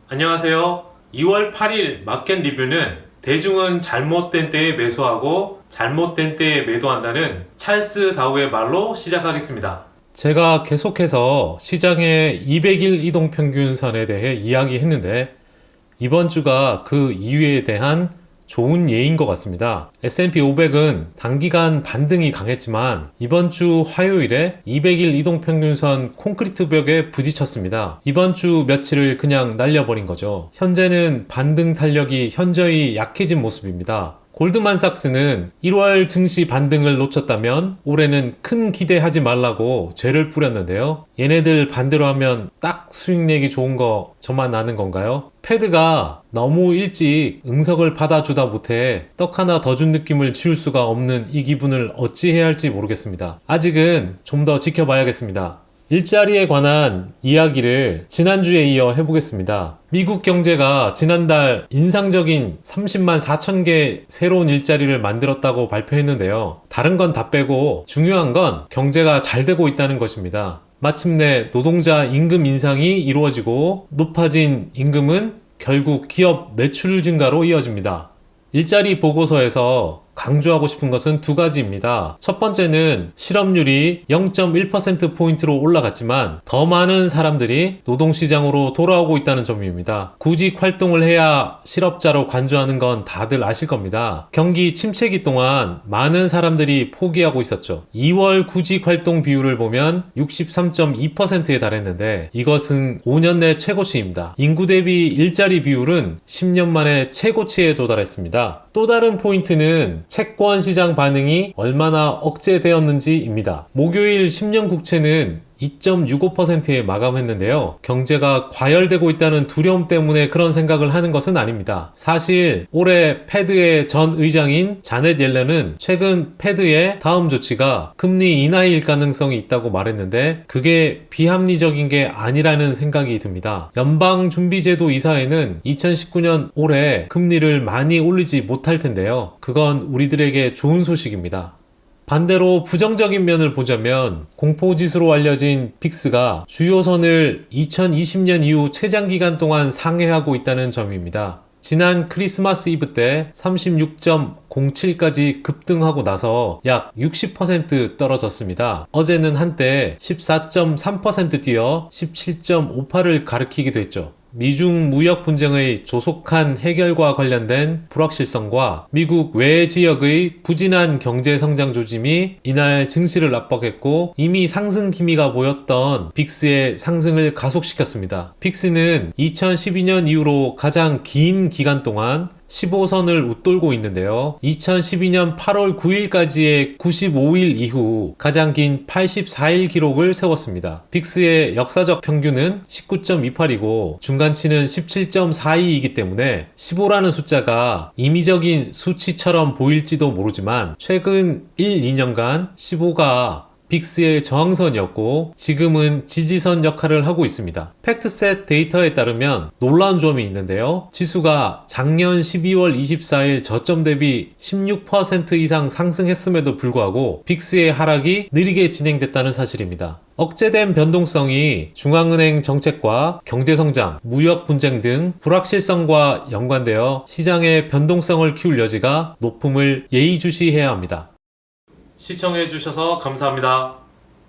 안녕하세요. 2월 8일 마켓 리뷰는 대중은 잘못된 때에 매수하고 잘못된 때에 매도한다는 찰스 다우의 말로 시작하겠습니다. 제가 계속해서 시장의 200일 이동평균선에 대해 이야기했는데 이번 주가 그 이유에 대한 좋은 예인 것 같습니다. S&P 500은 단기간 반등이 강했지만 이번 주 화요일에 200일 이동평균선 콘크리트 벽에 부딪혔습니다. 이번 주 며칠을 그냥 날려버린 거죠. 현재는 반등 탄력이 현저히 약해진 모습입니다. 골드만삭스는 1월 증시 반등을 놓쳤다면 올해는 큰 기대하지 말라고 죄를 뿌렸는데요. 얘네들 반대로 하면 딱 수익 내기 좋은 거 저만 아는 건가요? 패드가 너무 일찍 응석을 받아주다 못해 떡 하나 더 준 느낌을 지울 수가 없는 이 기분을 어찌해야 할지 모르겠습니다. 아직은 좀 더 지켜봐야겠습니다. 일자리에 관한 이야기를 지난주에 이어 해보겠습니다. 미국 경제가 지난달 인상적인 30만 4천 개 새로운 일자리를 만들었다고 발표했는데요. 다른 건 다 빼고 중요한 건 경제가 잘 되고 있다는 것입니다. 마침내 노동자 임금 인상이 이루어지고 높아진 임금은 결국 기업 매출 증가로 이어집니다. 일자리 보고서에서 강조하고 싶은 것은 두 가지입니다. 첫 번째는 실업률이 0.1%포인트로 올라갔지만 더 많은 사람들이 노동시장으로 돌아오고 있다는 점입니다. 구직 활동을 해야 실업자로 간주하는 건 다들 아실 겁니다. 경기 침체기 동안 많은 사람들이 포기하고 있었죠. 2월 구직 활동 비율을 보면 63.2%에 달했는데 이것은 5년 내 최고치입니다. 인구 대비 일자리 비율은 10년 만에 최고치에 도달했습니다. 또 다른 포인트는 채권 시장 반응이 얼마나 억제되었는지입니다. 목요일 10년 국채는 2.65%에 마감했는데요. 경제가 과열되고 있다는 두려움 때문에 그런 생각을 하는 것은 아닙니다. 사실 올해 패드의 전 의장인 자넷 옐런은 최근 패드의 다음 조치가 금리 인하일 가능성이 있다고 말했는데 그게 비합리적인 게 아니라는 생각이 듭니다. 연방준비제도 이사회는 2019년 올해 금리를 많이 올리지 못할 텐데요. 그건 우리들에게 좋은 소식입니다. 반대로 부정적인 면을 보자면 공포지수로 알려진 빅스가 주요 선을 2020년 이후 최장기간 동안 상회하고 있다는 점입니다. 지난 크리스마스 이브 때 36.07까지 급등하고 나서 약 60% 떨어졌습니다. 어제는 한때 14.3% 뛰어 17.58을 가리키기도 했죠. 미중 무역 분쟁의 조속한 해결과 관련된 불확실성과 미국 외 지역의 부진한 경제 성장 조짐이 이날 증시를 압박했고 이미 상승 기미가 보였던 빅스의 상승을 가속시켰습니다. 빅스는 2012년 이후로 가장 긴 기간 동안 15선을 웃돌고 있는데요. 2012년 8월 9일까지의 95일 이후 가장 긴 84일 기록을 세웠습니다. 빅스의 역사적 평균은 19.28이고 중간치는 17.42이기 때문에 15라는 숫자가 임의적인 수치처럼 보일지도 모르지만 최근 1, 2년간 15가 빅스의 저항선이었고 지금은 지지선 역할을 하고 있습니다. 팩트셋 데이터에 따르면 놀라운 점이 있는데요. 지수가 작년 12월 24일 저점 대비 16% 이상 상승했음에도 불구하고 빅스의 하락이 느리게 진행됐다는 사실입니다. 억제된 변동성이 중앙은행 정책과 경제성장, 무역 분쟁 등 불확실성과 연관되어 시장의 변동성을 키울 여지가 높음을 예의주시해야 합니다. 시청해주셔서 감사합니다.